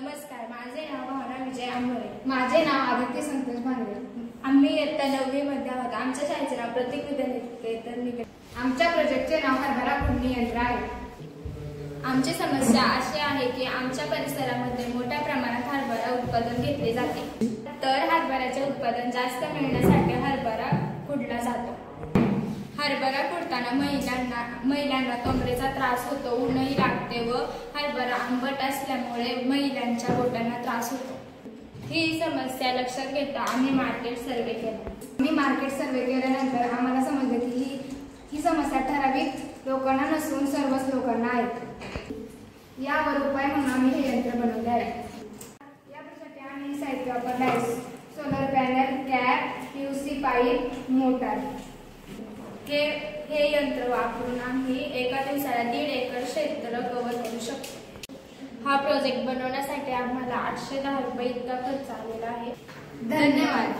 नमस्कार, माझे नाव भावना विजय आंबोरे. माझे नाव आदित्य संतोष भांगरे. आम्ही इयत्ता 9वी मध्ये आहोत. आमच्या शाळेचे नाव प्रतीक विद्यानिकेतन. आमच्या प्रोजेक्टचे नाव हरभरा फोडणी यंत्र आहे. आमची समस्या अशी आहे की आमच्या परिसरामध्ये मोठ्या प्रमाणात हरभरा उत्पादन घेतले जाते. तर हरभऱ्याचे उत्पादन जास्त मिळण्यासाठी हरभरा खुडला जातो. हरभरा खुडताना महिलांना कमरेचा त्रास होतो, ऊनही लागते व हरभरा आंबट असल्यामुळे महिलांच्या बोटांना त्रास होतो. ही समस्या लक्षात घेता आम्ही मार्केट सर्वे केला. मार्केट सर्वे केल्यानंतर आम्हाला समजले की ही समस्या ठराविक लोकांना नसून सर्वच लोकांना आहे. यावर उपाय म्हणून आम्ही हे यंत्र बनवले आहे. यासाठी आम्ही साहित्य वापरले आहे: solar panel, cap, PVC pipe, motor. हे यंत्र वापरून आम्ही एका दिवसाला 1.5 एकर क्षेत्र कव्हर करू शकतो. हा प्रोजेक्ट बनवण्यासाठी आम्हाला 810 रुपये इतका खर्च आलेला आहे. धन्यवाद.